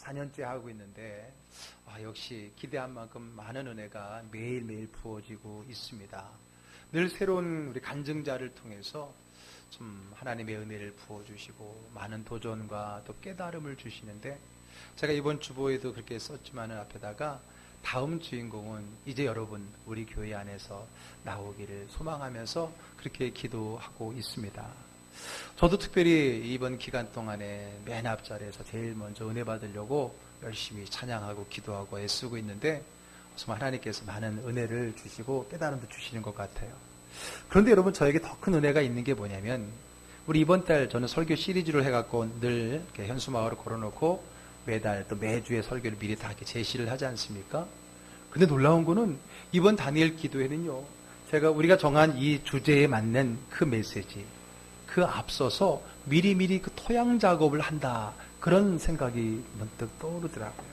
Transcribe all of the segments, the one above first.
4년째 하고 있는데 역시 기대한 만큼 많은 은혜가 매일매일 부어지고 있습니다. 늘 새로운 우리 간증자를 통해서 좀 하나님의 은혜를 부어주시고 많은 도전과 또 깨달음을 주시는데, 제가 이번 주보에도 그렇게 썼지만은 앞에다가 다음 주인공은 이제 여러분 우리 교회 안에서 나오기를 소망하면서 그렇게 기도하고 있습니다. 저도 특별히 이번 기간 동안에 맨 앞자리에서 제일 먼저 은혜 받으려고 열심히 찬양하고 기도하고 애쓰고 있는데, 정말 하나님께서 많은 은혜를 주시고 깨달음도 주시는 것 같아요. 그런데 여러분, 저에게 더 큰 은혜가 있는 게 뭐냐면, 우리 이번 달 저는 설교 시리즈를 해갖고 늘 이렇게 현수막으로 걸어놓고 매달 또 매주의 설교를 미리 다 이렇게 제시를 하지 않습니까? 근데 놀라운 거는 이번 다니엘 기도회는요, 우리가 정한 이 주제에 맞는 그 메시지, 그 앞서서 미리미리 그 토양 작업을 한다, 그런 생각이 문득 떠오르더라고요.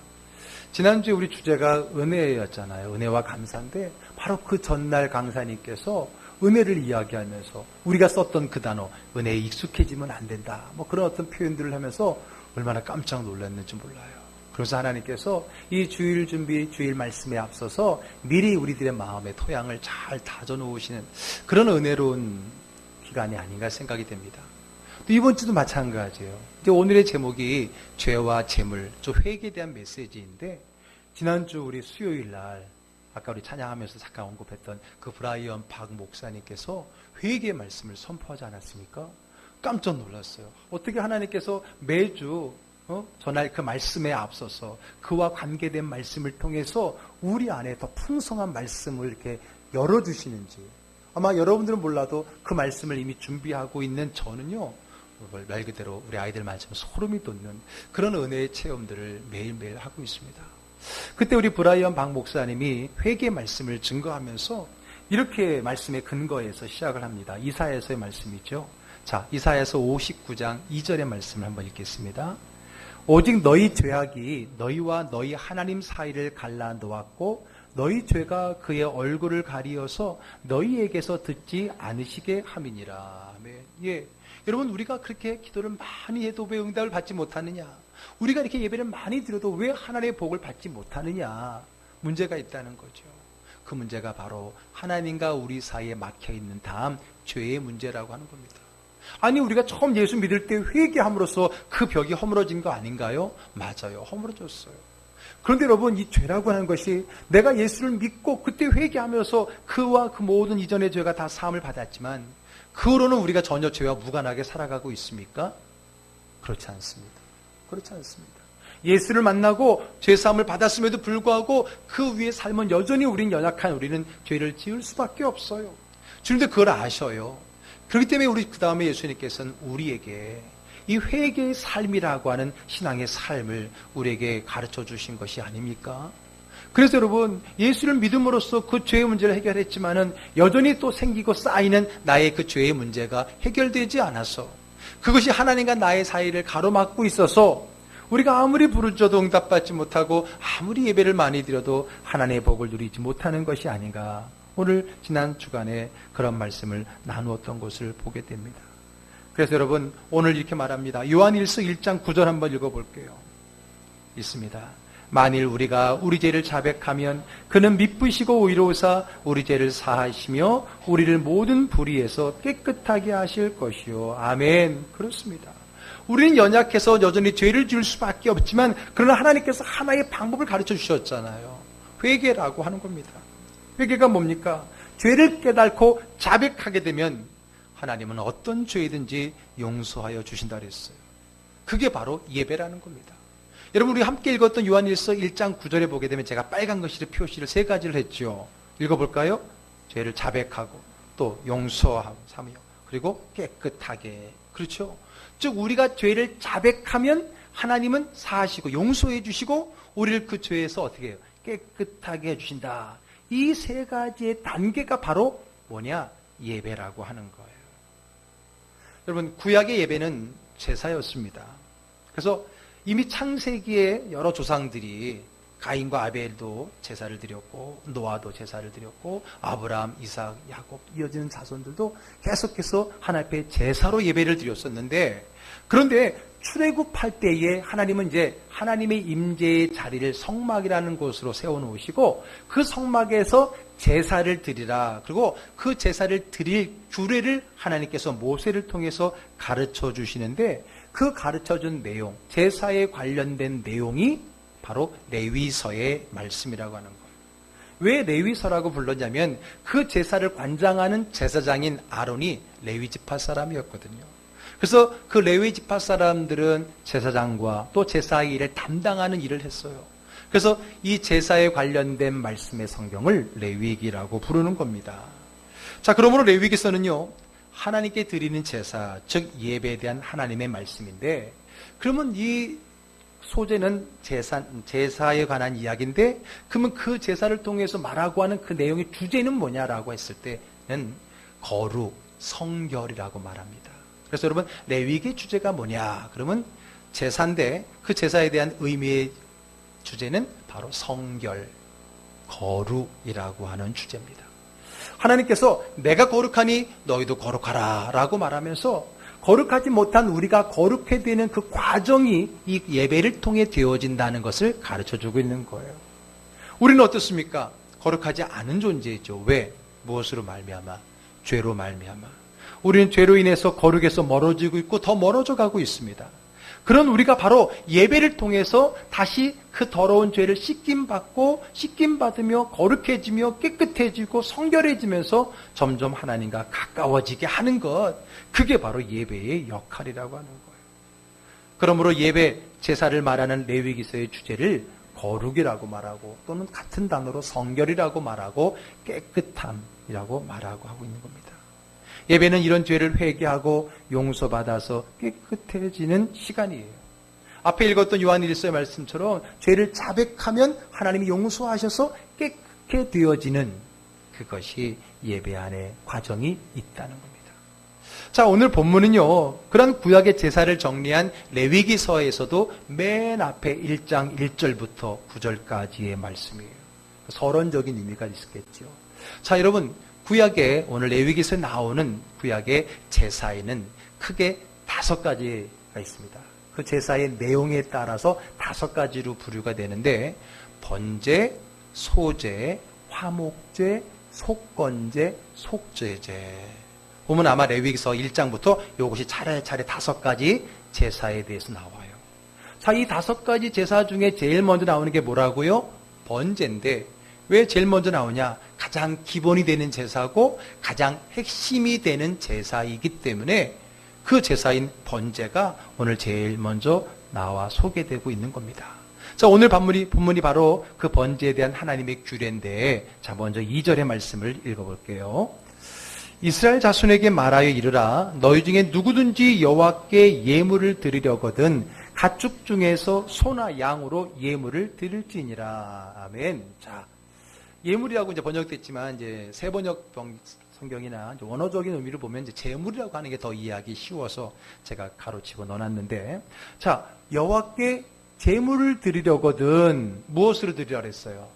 지난주에 우리 주제가 은혜였잖아요. 은혜와 감사인데, 바로 그 전날 강사님께서 은혜를 이야기하면서 우리가 썼던 그 단어, 은혜에 익숙해지면 안 된다, 그런 어떤 표현들을 하면서 얼마나 깜짝 놀랐는지 몰라요. 그래서 하나님께서 이 주일 준비, 주일 말씀에 앞서서 미리 우리들의 마음의 토양을 잘 다져 놓으시는 그런 은혜로운 기간이 아닌가 생각이 됩니다. 또 이번 주도 마찬가지예요. 이제 오늘의 제목이 죄와 재물, 회개에 대한 메시지인데, 지난주 우리 수요일 날 아까 우리 찬양하면서 잠깐 언급했던 그 브라이언 박 목사님께서 회개의 말씀을 선포하지 않았습니까? 깜짝 놀랐어요. 어떻게 하나님께서 매주 전할 그 말씀에 앞서서 그와 관계된 말씀을 통해서 우리 안에 더 풍성한 말씀을 이렇게 열어주시는지. 아마 여러분들은 몰라도 그 말씀을 이미 준비하고 있는 저는요, 말 그대로 우리 아이들 말처럼 소름이 돋는 그런 은혜의 체험들을 매일매일 하고 있습니다. 그때 우리 브라이언 박 목사님이 회개 말씀을 증거하면서 이렇게 말씀의 근거에서 시작을 합니다. 이사야서의 말씀이죠. 자, 이사야서 59장 2절의 말씀을 한번 읽겠습니다. 오직 너희 죄악이 너희와 너희 하나님 사이를 갈라 놓았고 너희 죄가 그의 얼굴을 가리어서 너희에게서 듣지 않으시게 함이니라. 예. 여러분, 우리가 그렇게 기도를 많이 해도 왜 응답을 받지 못하느냐? 우리가 이렇게 예배를 많이 드려도 왜 하나님의 복을 받지 못하느냐? 문제가 있다는 거죠. 그 문제가 바로 하나님과 우리 사이에 막혀있는 다음 죄의 문제라고 하는 겁니다. 아니, 우리가 처음 예수 믿을 때 회개함으로써 그 벽이 허물어진 거 아닌가요? 맞아요. 허물어졌어요. 그런데 여러분, 이 죄라고 하는 것이 내가 예수를 믿고 그때 회개하면서 그와 그 모든 이전의 죄가 다 사함을 받았지만 그 후로는 우리가 전혀 죄와 무관하게 살아가고 있습니까? 그렇지 않습니다. 그렇지 않습니다. 예수를 만나고 죄사함을 받았음에도 불구하고 그 위에 삶은 여전히 우리는 죄를 지을 수밖에 없어요. 주님도 그걸 아셔요. 그렇기 때문에 우리 그 다음에 예수님께서는 우리에게 이 회개의 삶이라고 하는 신앙의 삶을 우리에게 가르쳐 주신 것이 아닙니까? 그래서 여러분, 예수를 믿음으로써 그 죄의 문제를 해결했지만은 여전히 또 생기고 쌓이는 나의 그 죄의 문제가 해결되지 않아서 그것이 하나님과 나의 사이를 가로막고 있어서 우리가 아무리 부르짖어도 응답받지 못하고 아무리 예배를 많이 드려도 하나님의 복을 누리지 못하는 것이 아닌가. 오늘 지난 주간에 그런 말씀을 나누었던 것을 보게 됩니다. 그래서 여러분, 오늘 이렇게 말합니다. 요한일서 1장 9절 한번 읽어볼게요. 있습니다. 만일 우리가 우리 죄를 자백하면 그는 미쁘시고 의로우사 우리 죄를 사하시며 우리를 모든 불의에서 깨끗하게 하실 것이요. 아멘. 그렇습니다. 우리는 연약해서 여전히 죄를 지을 수밖에 없지만 그러나 하나님께서 하나의 방법을 가르쳐 주셨잖아요. 회개라고 하는 겁니다. 회개가 뭡니까? 죄를 깨닫고 자백하게 되면 하나님은 어떤 죄이든지 용서하여 주신다 그랬어요. 그게 바로 예배라는 겁니다. 여러분, 우리 함께 읽었던 요한일서 1장 9절에 보게 되면 제가 빨간 글씨로 표시를 3가지를 했죠. 읽어볼까요? 죄를 자백하고 또 용서하고 삼여 그리고 깨끗하게. 그렇죠? 즉 우리가 죄를 자백하면 하나님은 사하시고 용서해 주시고 우리를 그 죄에서 어떻게 해요? 깨끗하게 해주신다. 이 3가지의 단계가 바로 뭐냐? 예배라고 하는 거예요. 여러분, 구약의 예배는 제사였습니다. 그래서 이미 창세기에 여러 조상들이 가인과 아벨도 제사를 드렸고 노아도 제사를 드렸고 아브라함, 이삭, 야곱 이어지는 자손들도 계속해서 하나님 앞에 제사로 예배를 드렸었는데, 그런데 출애굽할 때에 하나님은 이제 하나님의 임재의 자리를 성막이라는 곳으로 세워놓으시고 그 성막에서 제사를 드리라. 그리고 그 제사를 드릴 규례를 하나님께서 모세를 통해서 가르쳐 주시는데 그 가르쳐 준 내용, 제사에 관련된 내용이 바로 레위서의 말씀이라고 하는 거예요. 왜 레위서라고 불렀냐면 그 제사를 관장하는 제사장인 아론이 레위 지파 사람이었거든요. 그래서 그 레위 지파 사람들은 제사장과 또 제사의 일을 담당하는 일을 했어요. 그래서 이 제사에 관련된 말씀의 성경을 레위기라고 부르는 겁니다. 자, 그러므로 레위기서는요, 하나님께 드리는 제사, 즉 예배에 대한 하나님의 말씀인데, 그러면 이 소재는 제사에 관한 이야기인데, 그러면 그 제사를 통해서 말하고 하는 그 내용의 주제는 뭐냐라고 했을 때는 거룩, 성결이라고 말합니다. 그래서 여러분, 레위기의 주제가 뭐냐? 그러면 제사인데 그 제사에 대한 의미의 주제는 바로 성결, 거룩이라고 하는 주제입니다. 하나님께서 내가 거룩하니 너희도 거룩하라 라고 말하면서 거룩하지 못한 우리가 거룩해야 되는 그 과정이 이 예배를 통해 되어진다는 것을 가르쳐주고 있는 거예요. 우리는 어떻습니까? 거룩하지 않은 존재이죠. 왜? 무엇으로 말미암아? 죄로 말미암아. 우리는 죄로 인해서 거룩에서 멀어지고 있고 더 멀어져 가고 있습니다. 그런 우리가 바로 예배를 통해서 다시 그 더러운 죄를 씻김받으며 거룩해지며 깨끗해지고 성결해지면서 점점 하나님과 가까워지게 하는 것, 그게 바로 예배의 역할이라고 하는 거예요. 그러므로 예배, 제사를 말하는 레위기서의 주제를 거룩이라고 말하고 또는 같은 단어로 성결이라고 말하고 깨끗함이라고 말하고 하고 있는 겁니다. 예배는 이런 죄를 회개하고 용서받아서 깨끗해지는 시간이에요. 앞에 읽었던 요한일서의 말씀처럼 죄를 자백하면 하나님이 용서하셔서 깨끗해 되어지는 그것이 예배 안에 과정이 있다는 겁니다. 자, 오늘 본문은요, 그런 구약의 제사를 정리한 레위기서에서도 맨 앞에 1장 1절부터 9절까지의 말씀이에요. 서론적인 의미가 있겠죠. 자, 여러분, 구약에 오늘 레위기서에 나오는 구약의 제사에는 크게 5가지가 있습니다. 그 제사의 내용에 따라서 5가지로 분류가 되는데 번제, 소제, 화목제, 속건제, 속죄제. 보면 아마 레위기서 1장부터 이것이 차례차례 5가지 제사에 대해서 나와요. 자, 이 5가지 제사 중에 제일 먼저 나오는 게 뭐라고요? 번제인데 왜 제일 먼저 나오냐? 가장 기본이 되는 제사고 가장 핵심이 되는 제사이기 때문에 그 제사인 번제가 오늘 제일 먼저 나와 소개되고 있는 겁니다. 자, 오늘 본문이 바로 그 번제에 대한 하나님의 규례인데, 자, 먼저 2절의 말씀을 읽어볼게요. 이스라엘 자손에게 말하여 이르라. 너희 중에 누구든지 여호와께 예물을 드리려거든 가축 중에서 소나 양으로 예물을 드릴지니라. 아멘. 자, 예물이라고 이제 번역됐지만 이제 새 번역 성경이나 이제 원어적인 의미를 보면 이제 제물이라고 하는 게 더 이해하기 쉬워서 제가 가로치고 넣어놨는데, 자, 여호와께 제물을 드리려거든 무엇으로 드리라 그랬어요?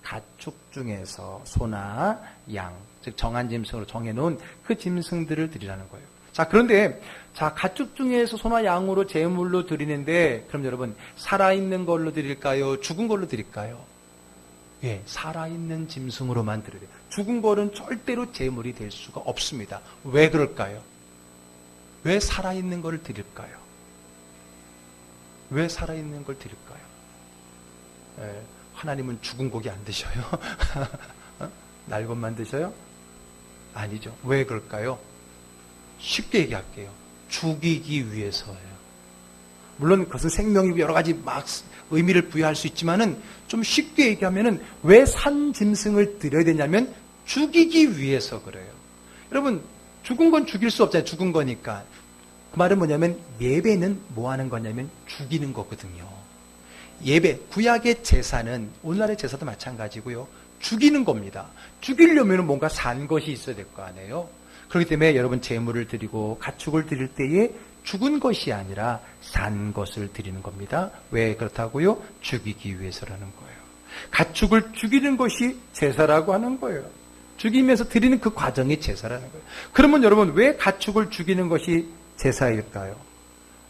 가축 중에서 소나 양, 즉 정한 짐승으로 정해놓은 그 짐승들을 드리라는 거예요. 자, 그런데 자, 가축 중에서 소나 양으로 제물로 드리는데, 그럼 여러분 살아있는 걸로 드릴까요? 죽은 걸로 드릴까요? 예, 살아있는 짐승으로만 드려야 돼요. 죽은 거는 절대로 제물이 될 수가 없습니다. 왜 그럴까요? 왜 살아있는 걸 드릴까요? 왜 살아있는 걸 드릴까요? 예, 하나님은 죽은 고기 안 드셔요? 날 것만 드셔요? 아니죠. 왜 그럴까요? 쉽게 얘기할게요. 죽이기 위해서예요. 물론 그것은 생명이고 여러 가지 막 의미를 부여할 수 있지만은 좀 쉽게 얘기하면은 왜 산 짐승을 드려야 되냐면 죽이기 위해서 그래요. 여러분, 죽은 건 죽일 수 없잖아요. 죽은 거니까. 그 말은 뭐냐면 예배는 뭐 하는 거냐면 죽이는 거거든요. 예배, 구약의 제사는 오늘날의 제사도 마찬가지고요. 죽이는 겁니다. 죽이려면 뭔가 산 것이 있어야 될 거 아니에요. 그렇기 때문에 여러분 제물을 드리고 가축을 드릴 때에 죽은 것이 아니라 산 것을 드리는 겁니다. 왜 그렇다고요? 죽이기 위해서라는 거예요. 가축을 죽이는 것이 제사라고 하는 거예요. 죽이면서 드리는 그 과정이 제사라는 거예요. 그러면 여러분 왜 가축을 죽이는 것이 제사일까요?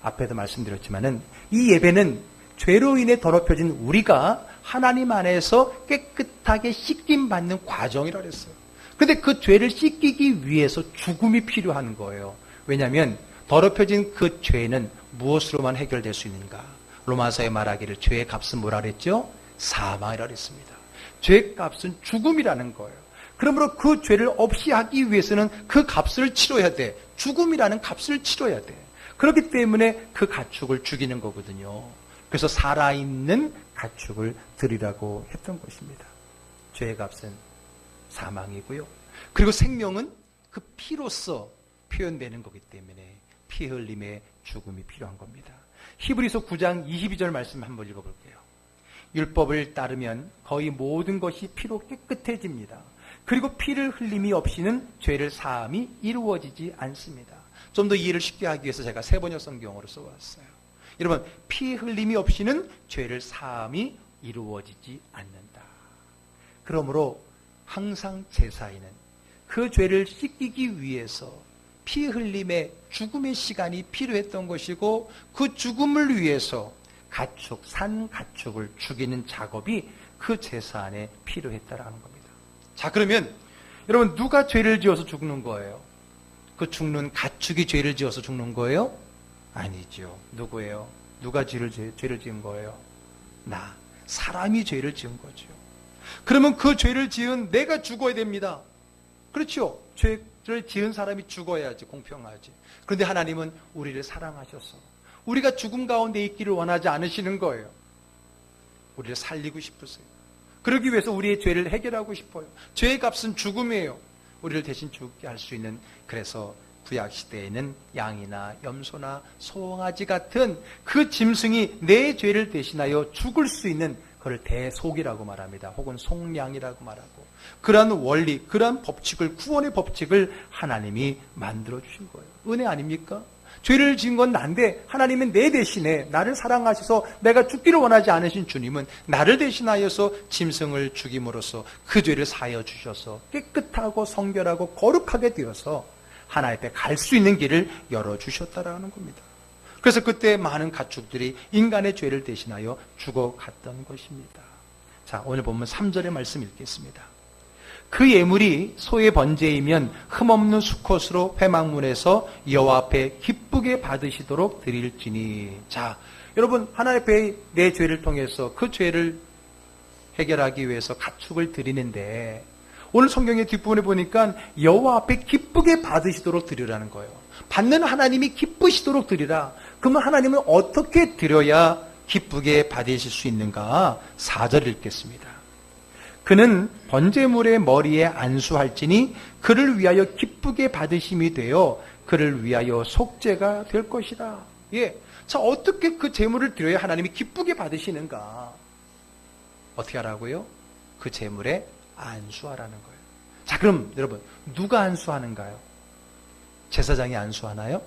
앞에도 말씀드렸지만은 이 예배는 죄로 인해 더럽혀진 우리가 하나님 안에서 깨끗하게 씻김 받는 과정이라 그랬어요. 근데 그 죄를 씻기기 위해서 죽음이 필요한 거예요. 왜냐하면 더럽혀진 그 죄는 무엇으로만 해결될 수 있는가? 로마서에 말하기를 죄의 값은 뭐라 그랬죠? 사망이라 그랬습니다. 죄의 값은 죽음이라는 거예요. 그러므로 그 죄를 없이 하기 위해서는 그 값을 치러야 돼. 죽음이라는 값을 치러야 돼. 그렇기 때문에 그 가축을 죽이는 거거든요. 그래서 살아있는 가축을 드리라고 했던 것입니다. 죄의 값은 사망이고요. 그리고 생명은 그 피로써 표현되는 거기 때문에 피 흘림의 죽음이 필요한 겁니다. 히브리서 9장 22절 말씀 한번 읽어볼게요. 율법을 따르면 거의 모든 것이 피로 깨끗해집니다. 그리고 피를 흘림이 없이는 죄를 사함이 이루어지지 않습니다. 좀 더 이해를 쉽게 하기 위해서 제가 세번역 성경으로 써왔어요. 여러분, 피 흘림이 없이는 죄를 사함이 이루어지지 않는다. 그러므로 항상 제사에는 그 죄를 씻기기 위해서 피 흘림의 죽음의 시간이 필요했던 것이고, 그 죽음을 위해서 가축, 산 가축을 죽이는 작업이 그 제사 안에 필요했다라는 겁니다. 자, 그러면 여러분, 누가 죄를 지어서 죽는 거예요? 그 죽는 가축이 죄를 지어서 죽는 거예요? 아니죠. 누구예요? 누가 죄를 지은 거예요? 나. 사람이 죄를 지은 거죠. 그러면 그 죄를 지은 내가 죽어야 됩니다. 그렇죠? 죄를 지은 사람이 죽어야지 공평하지. 그런데 하나님은 우리를 사랑하셔서 우리가 죽음 가운데 있기를 원하지 않으시는 거예요. 우리를 살리고 싶으세요. 그러기 위해서 우리의 죄를 해결하고 싶어요. 죄의 값은 죽음이에요. 우리를 대신 죽게 할 수 있는, 그래서 구약시대에는 양이나 염소나 소홍아지 같은 그 짐승이 내 죄를 대신하여 죽을 수 있는, 그걸 대속이라고 말합니다. 혹은 속량이라고 말하고, 그러한 원리, 그러한 법칙을, 구원의 법칙을 하나님이 만들어 주신 거예요. 은혜 아닙니까? 죄를 지은 건 난데 하나님은 내 대신에 나를 사랑하셔서 내가 죽기를 원하지 않으신 주님은 나를 대신하여서 짐승을 죽임으로써 그 죄를 사하여 주셔서 깨끗하고 성결하고 거룩하게 되어서 하나님 앞에 갈 수 있는 길을 열어주셨다라는 겁니다. 그래서 그때 많은 가축들이 인간의 죄를 대신하여 죽어갔던 것입니다. 자, 오늘 보면 3절의 말씀 읽겠습니다. 그 예물이 소의 번제이면 흠없는 수컷으로 회막문에서 여호와 앞에 기쁘게 받으시도록 드릴지니. 자, 여러분, 하나님 앞에 내 죄를 통해서 그 죄를 해결하기 위해서 가축을 드리는데, 오늘 성경의 뒷부분에 보니까 여호와 앞에 기쁘게 받으시도록 드리라는 거예요. 받는 하나님이 기쁘시도록 드리라. 그러면 하나님은 어떻게 드려야 기쁘게 받으실 수 있는가? 4절 읽겠습니다. 그는 번제물의 머리에 안수할지니 그를 위하여 기쁘게 받으심이 되어 그를 위하여 속죄가 될 것이라. 예. 자, 어떻게 그 제물을 드려야 하나님이 기쁘게 받으시는가? 어떻게 하라고요? 그 제물에 안수하라는 거예요. 자, 그럼 여러분, 누가 안수하는가요? 제사장이 안수하나요?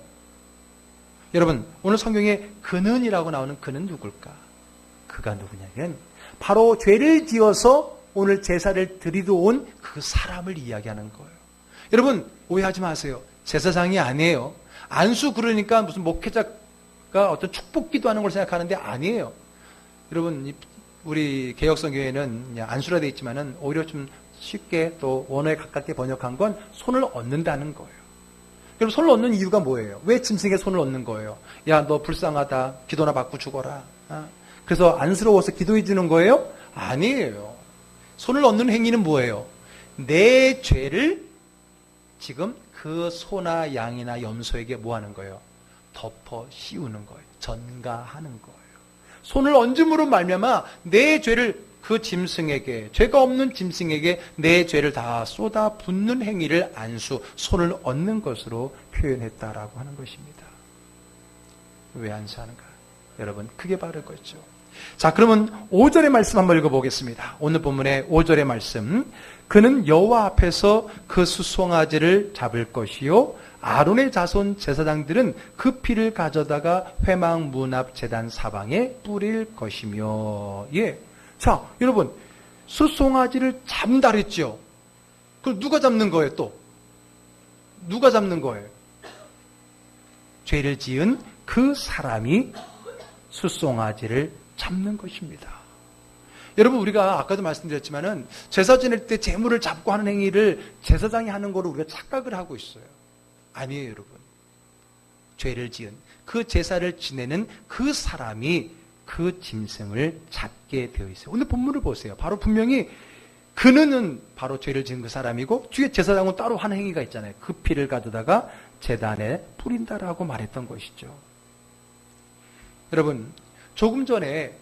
여러분, 오늘 성경에 그는이라고 나오는 그는 누굴까? 그가 누구냐면 바로 죄를 지어서 오늘 제사를 드리러 온 그 사람을 이야기하는 거예요. 여러분, 오해하지 마세요. 제사장이 아니에요. 안수 그러니까 무슨 목회자가 어떤 축복 기도하는 걸 생각하는데 아니에요. 여러분, 우리 개혁성경에는 안수라 되어 있지만은 오히려 좀 쉽게 또 원어에 가깝게 번역한 건 손을 얻는다는 거예요. 여러분, 손을 얻는 이유가 뭐예요? 왜 짐승에 손을 얻는 거예요? 야, 너 불쌍하다. 기도나 받고 죽어라. 그래서 안쓰러워서 기도해 주는 거예요? 아니에요. 손을 얻는 행위는 뭐예요? 내 죄를 지금 그 소나 양이나 염소에게 뭐 하는 거예요? 덮어 씌우는 거예요. 전가하는 거예요. 손을 얹음으로 말미암아 내 죄를 그 짐승에게, 죄가 없는 짐승에게 내 죄를 다 쏟아 붓는 행위를 안수, 손을 얹는 것으로 표현했다라고 하는 것입니다. 왜 안수하는가? 여러분, 그게 바로 그거죠. 자, 그러면 5절의 말씀 한번 읽어보겠습니다. 오늘 본문의 5절의 말씀. 그는 여호와 앞에서 그 수송아지를 잡을 것이요 아론의 자손 제사장들은 그 피를 가져다가 회막 문 앞 제단 사방에 뿌릴 것이며. 예. 자, 여러분, 수송아지를 잡는다 그랬죠. 그럼 누가 잡는 거예요, 또? 누가 잡는 거예요? 죄를 지은 그 사람이 숫송아지를 잡는 것입니다. 여러분, 우리가 아까도 말씀드렸지만은 제사 지낼 때 제물을 잡고 하는 행위를 제사장이 하는 거로 우리가 착각을 하고 있어요. 아니에요, 여러분. 죄를 지은 그 제사를 지내는 그 사람이 그 짐승을 잡게 되어 있어요. 오늘 본문을 보세요. 바로 분명히 그는 바로 죄를 지은 그 사람이고 뒤에 제사장은 따로 하는 행위가 있잖아요. 그 피를 가져다가 제단에 뿌린다라고 말했던 것이죠. 여러분, 조금 전에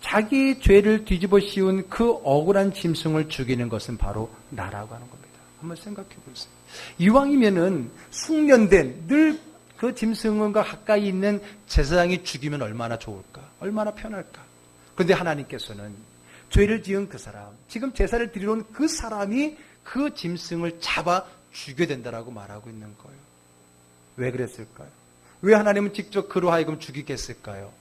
자기 죄를 뒤집어 씌운 그 억울한 짐승을 죽이는 것은 바로 나라고 하는 겁니다. 한번 생각해 보세요. 이왕이면은 숙련된 늘 그 짐승과 가까이 있는 제사장이 죽이면 얼마나 좋을까? 얼마나 편할까? 그런데 하나님께서는 죄를 지은 그 사람, 지금 제사를 드리러 온 그 사람이 그 짐승을 잡아 죽여야 된다라고 말하고 있는 거예요. 왜 그랬을까요? 왜 하나님은 직접 그로 하여금 죽이겠을까요?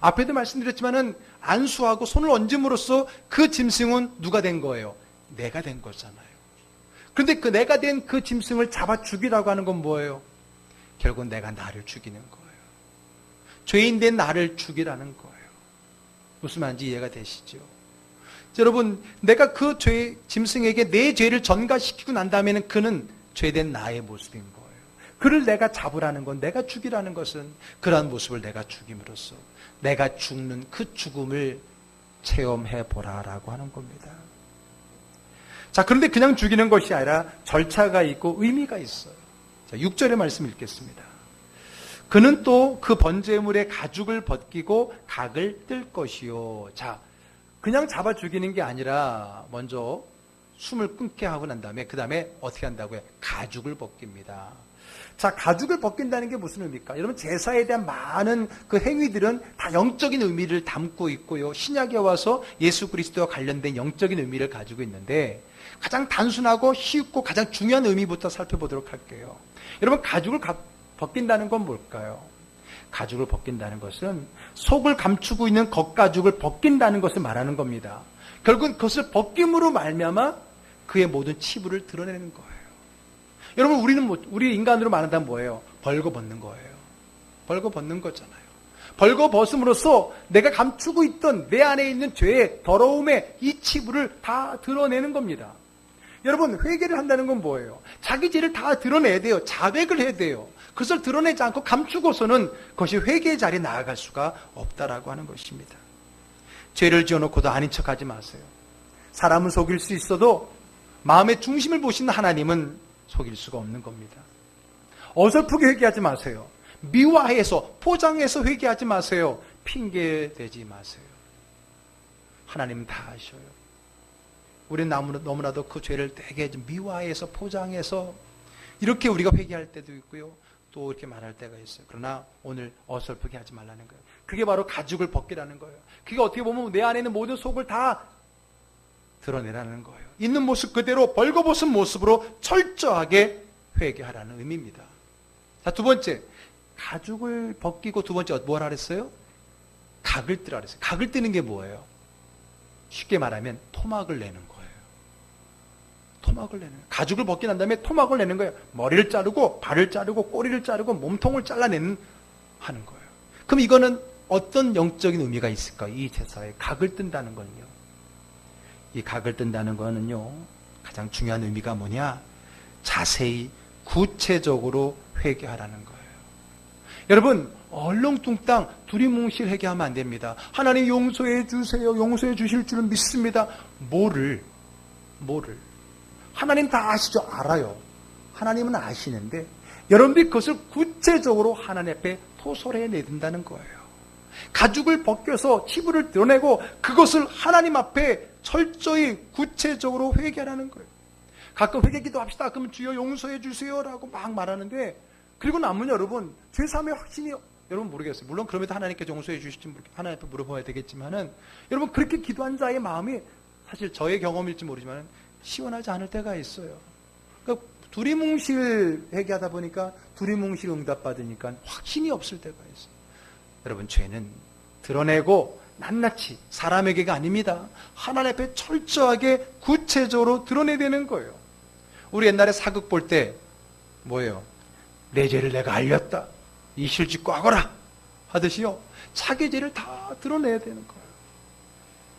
앞에도 말씀드렸지만은 안수하고 손을 얹음으로써 그 짐승은 누가 된 거예요? 내가 된 거잖아요. 그런데 그 내가 된 그 짐승을 잡아 죽이라고 하는 건 뭐예요? 결국 내가 나를 죽이는 거예요. 죄인 된 나를 죽이라는 거예요. 무슨 말인지 이해가 되시죠? 여러분, 내가 그 짐승에게 내 죄를 전가시키고 난 다음에는 그는 죄된 나의 모습인 거예요. 그를 내가 잡으라는 건, 내가 죽이라는 것은 그러한 모습을 내가 죽임으로써 내가 죽는 그 죽음을 체험해 보라라고 하는 겁니다. 자, 그런데 그냥 죽이는 것이 아니라 절차가 있고 의미가 있어요. 자, 6절의 말씀 읽겠습니다. 그는 또 그 번제물의 가죽을 벗기고 각을 뜰 것이요. 자, 그냥 잡아 죽이는 게 아니라 먼저 숨을 끊게 하고 난 다음에 그 다음에 어떻게 한다고요? 가죽을 벗깁니다. 자, 가죽을 벗긴다는 게 무슨 의미입니까? 여러분, 제사에 대한 많은 그 행위들은 다 영적인 의미를 담고 있고요. 신약에 와서 예수 그리스도와 관련된 영적인 의미를 가지고 있는데 가장 단순하고 쉽고 가장 중요한 의미부터 살펴보도록 할게요. 여러분, 가죽을 벗긴다는 건 뭘까요? 가죽을 벗긴다는 것은 속을 감추고 있는 겉가죽을 벗긴다는 것을 말하는 겁니다. 결국은 그것을 벗김으로 말미암아 그의 모든 치부를 드러내는 거예요. 여러분, 우리 인간으로 말한다면 뭐예요? 벌거벗는 거예요. 벌거벗는 거잖아요. 벌거벗음으로써 내가 감추고 있던 내 안에 있는 죄의 더러움의 이 치부를 다 드러내는 겁니다. 여러분, 회개를 한다는 건 뭐예요? 자기 죄를 다 드러내야 돼요. 자백을 해야 돼요. 그것을 드러내지 않고 감추고서는 그것이 회개의 자리에 나아갈 수가 없다라고 하는 것입니다. 죄를 지어놓고도 아닌 척하지 마세요. 사람은 속일 수 있어도 마음의 중심을 보시는 하나님은 속일 수가 없는 겁니다. 어설프게 회개하지 마세요. 미화해서 포장해서 회개하지 마세요. 핑계대지 마세요. 하나님은 다 아셔요. 우리는 너무나도 그 죄를 되게 미화해서 포장해서 이렇게 우리가 회개할 때도 있고요. 또 이렇게 말할 때가 있어요. 그러나 오늘 어설프게 하지 말라는 거예요. 그게 바로 가죽을 벗기라는 거예요. 그게 어떻게 보면 내 안에 있는 모든 속을 다 드러내라는 거예요. 있는 모습 그대로 벌거벗은 모습으로 철저하게 회개하라는 의미입니다. 자, 두 번째, 가죽을 벗기고 두 번째 뭐라 그랬어요? 각을 뜨라 그랬어요. 각을 뜨는 게 뭐예요? 쉽게 말하면 토막을 내는 거예요. 토막을 내는 거예요. 가죽을 벗긴 한 다음에 토막을 내는 거예요. 머리를 자르고 발을 자르고 꼬리를 자르고 몸통을 잘라내는 하는 거예요. 그럼 이거는 어떤 영적인 의미가 있을까요? 이 제사에 각을 뜬다는 거는요. 이 각을 뜬다는 거는요, 가장 중요한 의미가 뭐냐? 자세히 구체적으로 회개하라는 거예요. 여러분, 얼렁뚱땅 두리뭉실 회개하면 안 됩니다. 하나님 용서해 주세요. 용서해 주실 줄은 믿습니다. 뭐를? 하나님 다 아시죠? 알아요. 하나님은 아시는데 여러분들이 그것을 구체적으로 하나님 앞에 토설해 내든다는 거예요. 가죽을 벗겨서 치부를 드러내고 그것을 하나님 앞에 철저히 구체적으로 회개하라는 거예요. 가끔 회개 기도합시다. 그러면 주여 용서해 주세요라고 막 말하는데 그리고 남은 여러분 죄사함의 확신이 여러분 모르겠어요. 물론 그럼에도 하나님께 용서해 주실지 하나님께 물어봐야 되겠지만은 여러분 그렇게 기도한 자의 마음이 사실 저의 경험일지 모르지만 시원하지 않을 때가 있어요. 그러니까 두리뭉실 회개하다 보니까 두리뭉실 응답받으니까 확신이 없을 때가 있어요. 여러분 죄는 드러내고 낱낱이 사람에게가 아닙니다. 하나님 앞에 철저하게 구체적으로 드러내야 되는 거예요. 우리 옛날에 사극 볼 때 뭐예요? 내 죄를 내가 알렸다. 이실 짓고 하거라 하듯이요, 자기 죄를 다 드러내야 되는 거예요.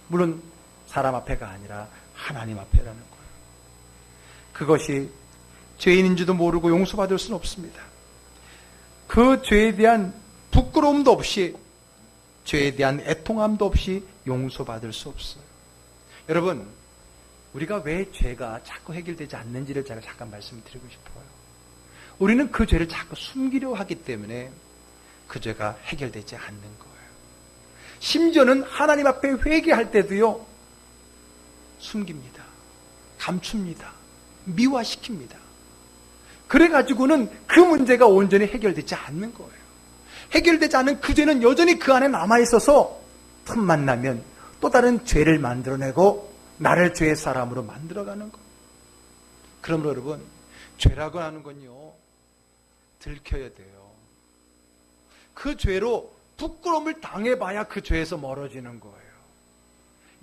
물론 사람 앞에가 아니라 하나님 앞에라는 거예요. 그것이 죄인인지도 모르고 용서받을 수는 없습니다. 그 죄에 대한 부끄러움도 없이, 죄에 대한 애통함도 없이 용서받을 수 없어요. 여러분, 우리가 왜 죄가 자꾸 해결되지 않는지를 제가 잠깐 말씀드리고 싶어요. 우리는 그 죄를 자꾸 숨기려 하기 때문에 그 죄가 해결되지 않는 거예요. 심지어는 하나님 앞에 회개할 때도요, 숨깁니다. 감춥니다. 미화시킵니다. 그래가지고는 그 문제가 온전히 해결되지 않는 거예요. 해결되지 않은 그 죄는 여전히 그 안에 남아있어서 틈만 나면 또 다른 죄를 만들어내고 나를 죄의 사람으로 만들어가는 거예요. 그러므로 여러분, 죄라고 하는 건요, 들켜야 돼요. 그 죄로 부끄러움을 당해봐야 그 죄에서 멀어지는 거예요.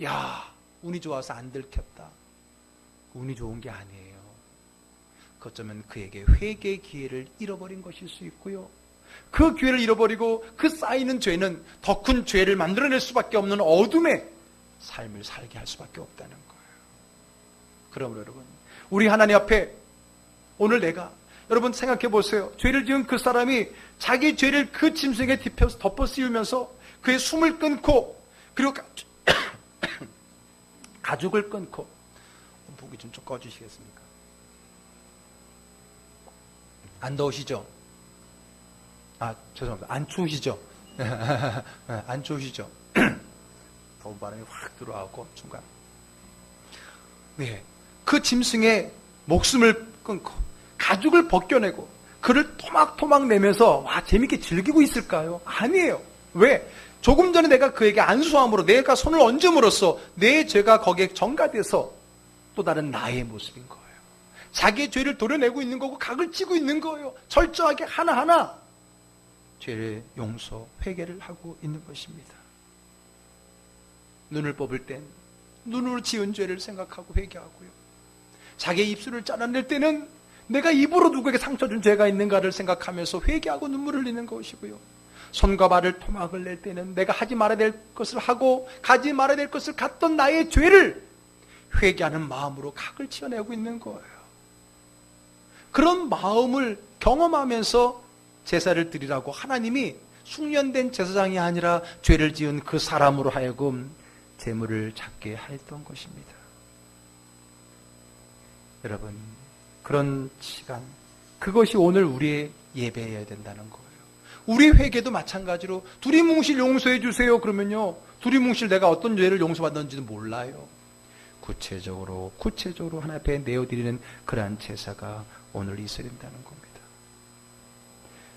야, 운이 좋아서 안 들켰다. 운이 좋은 게 아니에요. 어쩌면 그에게 회개의 기회를 잃어버린 것일 수 있고요, 그 기회를 잃어버리고 그 쌓이는 죄는 더 큰 죄를 만들어낼 수밖에 없는 어둠의 삶을 살게 할 수밖에 없다는 거예요. 그러므로 여러분, 우리 하나님 앞에 오늘 여러분 생각해 보세요. 죄를 지은 그 사람이 자기 죄를 그 짐승에 덮어 씌우면서 그의 숨을 끊고, 그리고 가죽을 끊고, 목이 좀 꺼주시겠습니까? 안 더우시죠? 죄송합니다. 안 추우시죠? 안 추우시죠? 더운 바람이 확 들어와고 중간. 네, 그 짐승의 목숨을 끊고 가죽을 벗겨내고 그를 토막토막 내면서 와, 재밌게 즐기고 있을까요? 아니에요. 왜? 조금 전에 내가 그에게 안수함으로, 내가 손을 얹음으로써 내 죄가 거기에 전가돼서 또 다른 나의 모습인 거예요. 자기의 죄를 도려내고 있는 거고 각을 치고 있는 거예요. 철저하게 하나하나 죄를 용서, 회개를 하고 있는 것입니다. 눈을 뽑을 땐 눈으로 지은 죄를 생각하고 회개하고요, 자기의 입술을 잘라낼 때는 내가 입으로 누구에게 상처 준 죄가 있는가를 생각하면서 회개하고 눈물을 흘리는 것이고요, 손과 발을 토막을 낼 때는 내가 하지 말아야 될 것을 하고 가지 말아야 될 것을 갔던 나의 죄를 회개하는 마음으로 각을 치어내고 있는 거예요. 그런 마음을 경험하면서 제사를 드리라고 하나님이 숙련된 제사장이 아니라 죄를 지은 그 사람으로 하여금 제물을 잡게 했던 것입니다. 여러분, 그런 시간, 그것이 오늘 우리의 예배여야 된다는 거예요. 우리 회개도 마찬가지로 두리뭉실 용서해 주세요 그러면요, 두리뭉실 내가 어떤 죄를 용서받았는지도 몰라요. 구체적으로 하나님 앞에 내어드리는 그러한 제사가 오늘 있어야 된다는 겁니다.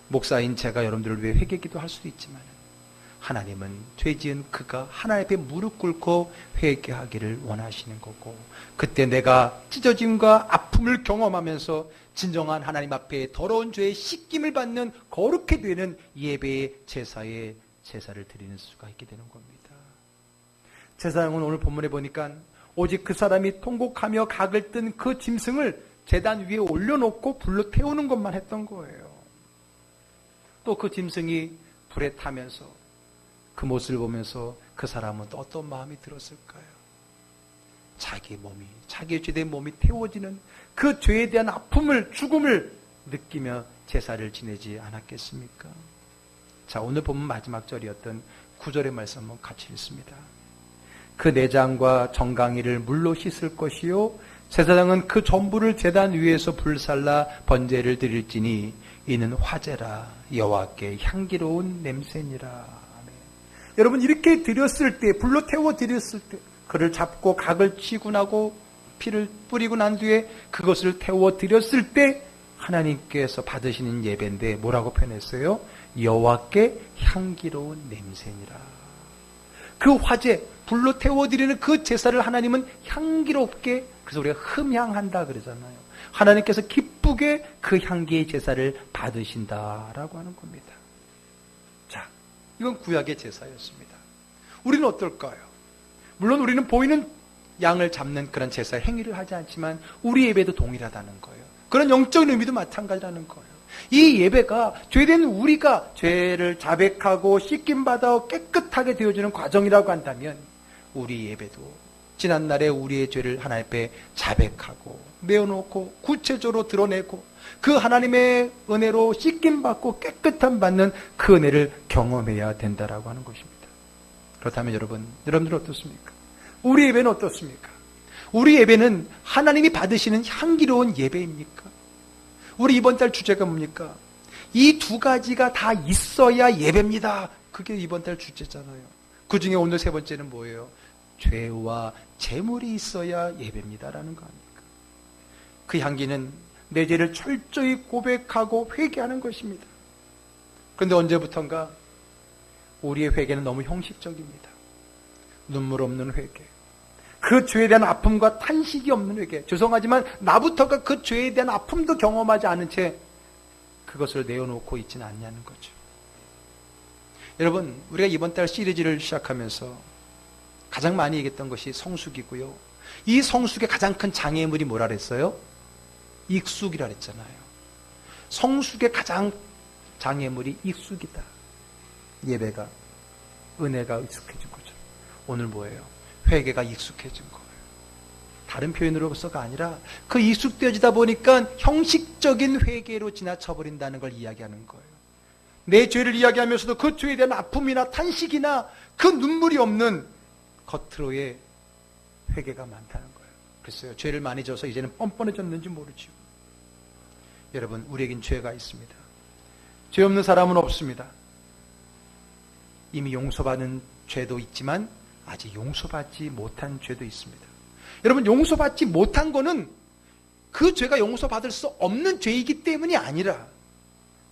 목사인 제가 여러분들을 위해 회개기도 할 수도 있지만 하나님은 죄지은 그가 하나님 앞에 무릎 꿇고 회개하기를 원하시는 거고, 그때 내가 찢어짐과 아픔을 경험하면서 진정한 하나님 앞에 더러운 죄의 씻김을 받는 거룩해 되는 예배의 제사에 제사를 드리는 수가 있게 되는 겁니다. 제사장은 오늘 본문에 보니까 오직 그 사람이 통곡하며 각을 뜬 그 짐승을 제단 위에 올려놓고 불로 태우는 것만 했던 거예요. 또 그 짐승이 불에 타면서 그 모습을 보면서 그 사람은 또 어떤 마음이 들었을까요? 자기의 죄된 몸이 태워지는 그 죄에 대한 아픔을, 죽음을 느끼며 제사를 지내지 않았겠습니까? 자, 오늘 본문 마지막 절이었던 9절의 말씀 한번 같이 읽습니다. 그 내장과 정강이를 물로 씻을 것이요, 제사장은 그 전부를 제단 위에서 불살라 번제를 드릴지니 이는 화제라, 여호와께 향기로운 냄새니라. 아멘. 여러분, 이렇게 드렸을 때, 불로 태워 드렸을 때, 그를 잡고 각을 치고 나고 피를 뿌리고 난 뒤에 그것을 태워 드렸을 때 하나님께서 받으시는 예배인데 뭐라고 표현했어요? 여호와께 향기로운 냄새니라. 그 화제, 불로 태워드리는 그 제사를 하나님은 향기롭게, 그래서 우리가 흠향한다 그러잖아요. 하나님께서 기쁘게 그 향기의 제사를 받으신다라고 하는 겁니다. 자, 이건 구약의 제사였습니다. 우리는 어떨까요? 물론 우리는 보이는 양을 잡는 그런 제사 행위를 하지 않지만 우리 예배도 동일하다는 거예요. 그런 영적인 의미도 마찬가지라는 거예요. 이 예배가 죄된 우리가 죄를 자백하고 씻김받아 깨끗하게 되어지는 과정이라고 한다면 우리 예배도 지난날에 우리의 죄를 하나님 앞에 자백하고 내어놓고 구체적으로 드러내고 그 하나님의 은혜로 씻김받고 깨끗함 받는 그 은혜를 경험해야 된다라고 하는 것입니다. 그렇다면 여러분들 어떻습니까? 우리 예배는 어떻습니까? 우리 예배는 하나님이 받으시는 향기로운 예배입니까? 우리 이번 달 주제가 뭡니까? 이 두 가지가 다 있어야 예배입니다. 그게 이번 달 주제잖아요. 그 중에 오늘 세 번째는 뭐예요? 죄와 재물이 있어야 예배입니다라는 거 아닙니까? 그 향기는 내 죄를 철저히 고백하고 회개하는 것입니다. 그런데 언제부턴가 우리의 회개는 너무 형식적입니다. 눈물 없는 회개, 그 죄에 대한 아픔과 탄식이 없는 회개. 죄송하지만 나부터가 그 죄에 대한 아픔도 경험하지 않은 채 그것을 내어놓고 있지는 않냐는 거죠. 여러분, 우리가 이번 달 시리즈를 시작하면서 가장 많이 얘기했던 것이 성숙이고요. 이 성숙의 가장 큰 장애물이 뭐라 그랬어요? 익숙이라 그랬잖아요. 성숙의 가장 장애물이 익숙이다. 예배가, 은혜가 익숙해진 거죠. 오늘 뭐예요? 회개가 익숙해진 거예요. 다른 표현으로서가 아니라 그 익숙되어지다 보니까 형식적인 회개로 지나쳐버린다는 걸 이야기하는 거예요. 내 죄를 이야기하면서도 그 죄에 대한 아픔이나 탄식이나 그 눈물이 없는 겉으로의 회개가 많다는 거예요. 글쎄요, 죄를 많이 져서 이제는 뻔뻔해졌는지 모르지요. 여러분, 우리에겐 죄가 있습니다. 죄 없는 사람은 없습니다. 이미 용서받은 죄도 있지만 아직 용서받지 못한 죄도 있습니다. 여러분, 용서받지 못한 거는 그 죄가 용서받을 수 없는 죄이기 때문이 아니라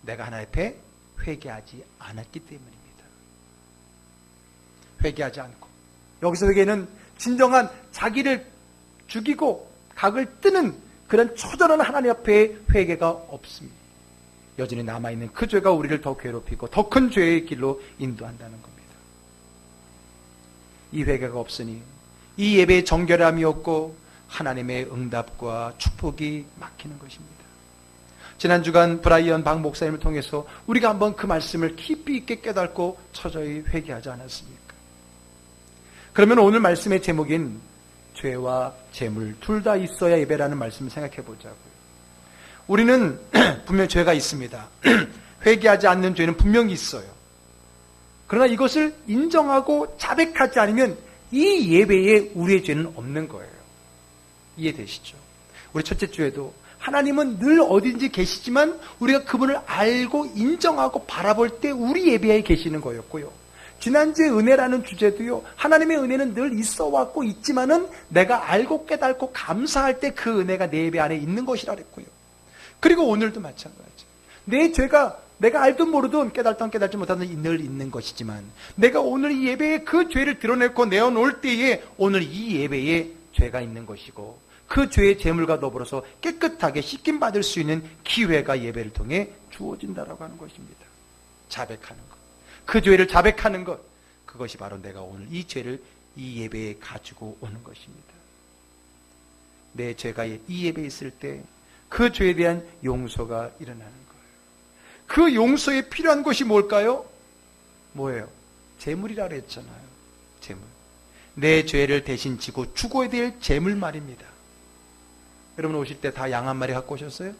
내가 하나님 앞에 회개하지 않았기 때문입니다. 회개하지 않고, 여기서 회개는 진정한 자기를 죽이고 각을 뜨는 그런 처절한 하나님 앞에 회개가 없습니다. 여전히 남아있는 그 죄가 우리를 더 괴롭히고 더 큰 죄의 길로 인도한다는 겁니다. 이 회개가 없으니 이 예배의 정결함이 없고 하나님의 응답과 축복이 막히는 것입니다. 지난 주간 브라이언 박 목사님을 통해서 우리가 한번 그 말씀을 깊이 있게 깨닫고 처저히 회개하지 않았습니까? 그러면 오늘 말씀의 제목인 죄와 재물 둘 다 있어야 예배라는 말씀을 생각해 보자고요. 우리는 분명 죄가 있습니다. 회개하지 않는 죄는 분명히 있어요. 그러나 이것을 인정하고 자백하지 않으면 이 예배에 우리의 죄는 없는 거예요. 이해되시죠? 우리 첫째 주에도 하나님은 늘 어딘지 계시지만 우리가 그분을 알고 인정하고 바라볼 때 우리 예배에 계시는 거였고요. 지난주에 은혜라는 주제도요, 하나님의 은혜는 늘 있어 왔고 있지만은 내가 알고 깨닫고 감사할 때 그 은혜가 내 예배 안에 있는 것이라 그랬고요. 그리고 오늘도 마찬가지. 내 죄가 내가 알든 모르든 깨달든 깨달지 못하든 늘 있는 것이지만 내가 오늘 이 예배에 그 죄를 드러내고 내어놓을 때에 오늘 이 예배에 죄가 있는 것이고 그 죄의 재물과 더불어서 깨끗하게 씻김받을 수 있는 기회가 예배를 통해 주어진다라고 하는 것입니다. 자백하는 것. 그 죄를 자백하는 것. 그것이 바로 내가 오늘 이 죄를 이 예배에 가지고 오는 것입니다. 내 죄가 이 예배에 있을 때 그 죄에 대한 용서가 일어나는 거예요. 그 용서에 필요한 것이 뭘까요? 뭐예요? 재물이라 그랬잖아요. 재물. 내 죄를 대신 지고 죽어야 될 재물 말입니다. 여러분 오실 때 다 양 한 마리 갖고 오셨어요?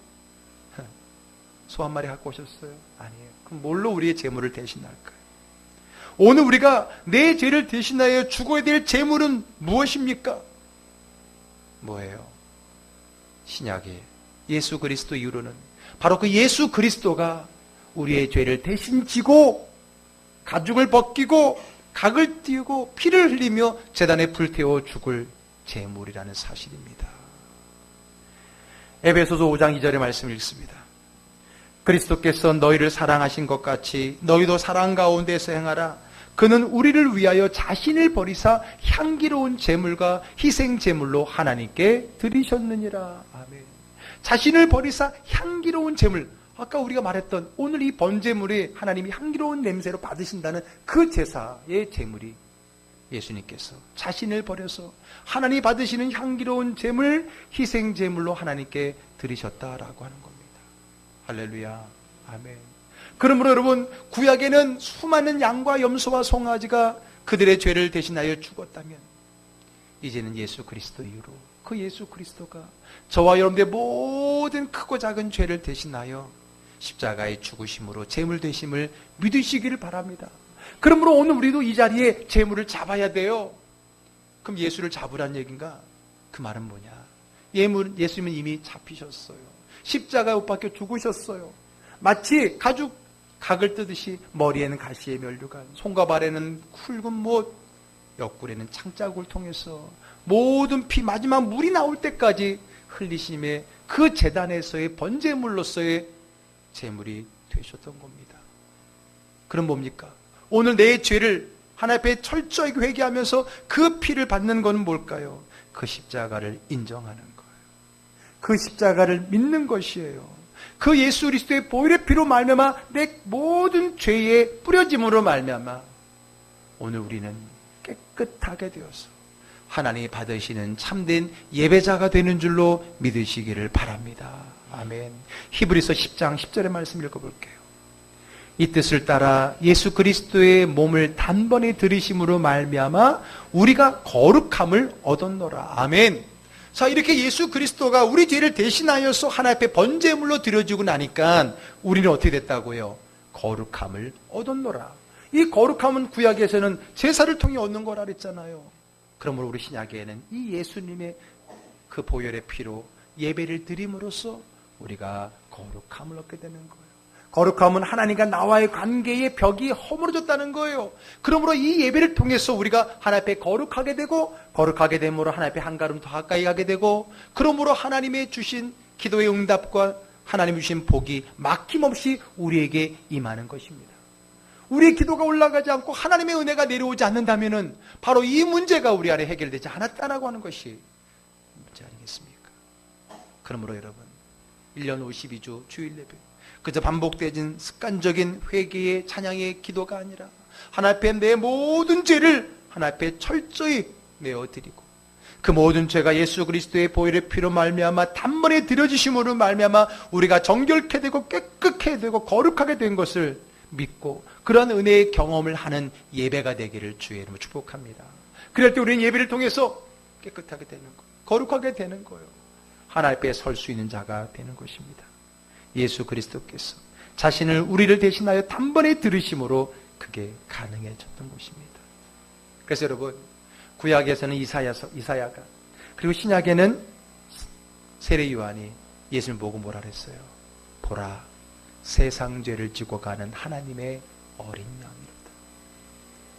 소 한 마리 갖고 오셨어요? 아니에요. 그럼 뭘로 우리의 재물을 대신할까요? 오늘 우리가 내 죄를 대신하여 죽어야 될 재물은 무엇입니까? 뭐예요? 신약의 예수 그리스도 이후로는 바로 그 예수 그리스도가 우리의 죄를 대신 지고 가죽을 벗기고 각을 띄우고 피를 흘리며 제단에 불태워 죽을 제물이라는 사실입니다. 에베소서 5장 2절의 말씀을 읽습니다. 그리스도께서 너희를 사랑하신 것 같이 너희도 사랑 가운데서 행하라. 그는 우리를 위하여 자신을 버리사 향기로운 제물과 희생 제물로 하나님께 드리셨느니라. 아멘. 자신을 버리사 향기로운 제물. 아까 우리가 말했던 오늘 이 번제물이 하나님이 향기로운 냄새로 받으신다는 그 제사의 제물이 예수님께서 자신을 버려서 하나님이 받으시는 향기로운 제물, 희생 제물로 하나님께 드리셨다라고 하는 겁니다. 할렐루야. 아멘. 그러므로 여러분, 구약에는 수많은 양과 염소와 송아지가 그들의 죄를 대신하여 죽었다면, 이제는 예수 그리스도 이후로 그 예수 그리스도가 저와 여러분들의 모든 크고 작은 죄를 대신하여 십자가의 죽으심으로 제물 되심을 믿으시기를 바랍니다. 그러므로 오늘 우리도 이 자리에 제물을 잡아야 돼요. 그럼 예수를 잡으란 얘기인가? 그 말은 뭐냐? 예수님은 이미 잡히셨어요. 십자가에 못 박혀 죽으셨어요. 마치 가죽 각을 뜨듯이 머리에는 가시의 면류관, 손과 발에는 굵은 못, 옆구리에는 창자국을 통해서 모든 피, 마지막 물이 나올 때까지 흘리심에 그 제단에서의 번제물로서의 제물이 되셨던 겁니다. 그럼 뭡니까? 오늘 내 죄를 하나님 앞에 철저히 회개하면서 그 피를 받는 것은 뭘까요? 그 십자가를 인정하는 거예요. 그 십자가를 믿는 것이에요. 그 예수 그리스도의 보혈의 피로 말미암아 내 모든 죄의 뿌려짐으로 말미암아 오늘 우리는 깨끗하게 되어서 하나님이 받으시는 참된 예배자가 되는 줄로 믿으시기를 바랍니다. 아멘. 히브리서 10장 10절의 말씀 읽어볼게요. 이 뜻을 따라 예수 그리스도의 몸을 단번에 들이심으로 말미암아 우리가 거룩함을 얻었노라. 아멘. 자, 이렇게 예수 그리스도가 우리 죄를 대신하여서 하나님 앞에 번제물로 드려지고 나니까 우리는 어떻게 됐다고요? 거룩함을 얻었노라. 이 거룩함은 구약에서는 제사를 통해 얻는 거라 그랬잖아요. 그러므로 우리 신약에는 이 예수님의 그 보혈의 피로 예배를 드림으로써 우리가 거룩함을 얻게 되는 거예요. 거룩함은 하나님과 나와의 관계의 벽이 허물어졌다는 거예요. 그러므로 이 예배를 통해서 우리가 하나님 앞에 거룩하게 되고, 거룩하게 됨으로 하나님 앞에 한 걸음 더 가까이 가게 되고, 그러므로 하나님의 주신 기도의 응답과 하나님이 주신 복이 막힘없이 우리에게 임하는 것입니다. 우리의 기도가 올라가지 않고 하나님의 은혜가 내려오지 않는다면 바로 이 문제가 우리 안에 해결되지 않았다라고 하는 것이 문제 아니겠습니까? 그러므로 여러분, 1년 52주 주일 예배, 그저 반복되진 습관적인 회개의 찬양의 기도가 아니라 하나님 앞에 내 모든 죄를 하나님 앞에 철저히 내어드리고, 그 모든 죄가 예수 그리스도의 보혈의 피로 말미암아 단번에 드려지심으로 말미암아 우리가 정결케 되고 깨끗하게 되고 거룩하게 된 것을 믿고 그런 은혜의 경험을 하는 예배가 되기를 주의 이름으로 축복합니다. 그럴 때 우리는 예배를 통해서 깨끗하게 되는 거예요. 거룩하게 되는 거예요. 하나님 앞에 설 수 있는 자가 되는 것입니다. 예수 그리스도께서 자신을 우리를 대신하여 단번에 들으심으로 그게 가능해졌던 것입니다. 그래서 여러분, 구약에서는 이사야가, 그리고 신약에는 세례 요한이 예수를 보고 뭐라 그랬어요? 보라, 세상 죄를 지고 가는 하나님의 어린 양이로다.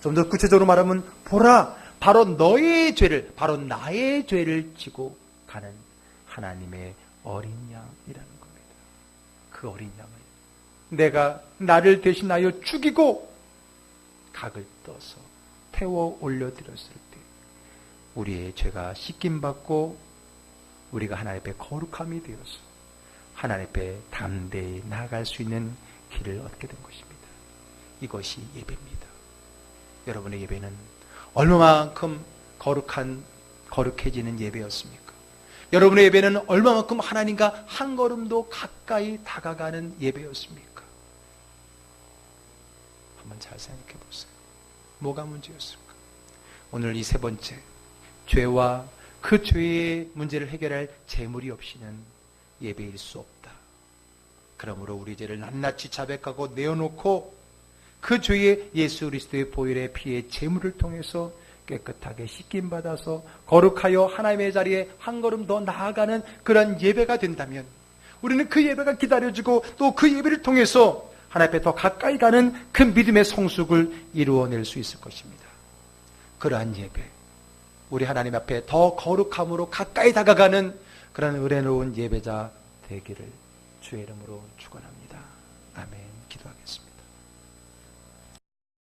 좀 더 구체적으로 말하면 보라, 바로 너의 죄를, 바로 나의 죄를 지고 가는 하나님의 어린 양이라는 겁니다. 그 어린 양을 내가 나를 대신하여 죽이고 각을 떠서 태워 올려드렸을 때 우리의 죄가 씻김받고 우리가 하나님 앞에 거룩함이 되어서 하나님 앞에 담대히 나아갈 수 있는 길을 얻게 된 것입니다. 이것이 예배입니다. 여러분의 예배는 얼마만큼 거룩해지는 예배였습니까? 여러분의 예배는 얼마만큼 하나님과 한 걸음도 가까이 다가가는 예배였습니까? 한번 잘 생각해 보세요. 뭐가 문제였을까? 오늘 이 세 번째, 죄와 그 죄의 문제를 해결할 재물이 없이는 예배일 수 없다. 그러므로 우리 죄를 낱낱이 자백하고 내어놓고 그 죄의 예수 그리스도의 보혈의 피의 제물을 통해서 깨끗하게 씻김받아서 거룩하여 하나님의 자리에 한 걸음 더 나아가는 그런 예배가 된다면 우리는 그 예배가 기다려지고 또 그 예배를 통해서 하나님 앞에 더 가까이 가는 그 믿음의 성숙을 이루어낼 수 있을 것입니다. 그러한 예배, 우리 하나님 앞에 더 거룩함으로 가까이 다가가는 그런 은혜로운 예배자 되기를 주의 이름으로 축원합니다. 아멘. 기도하겠습니다.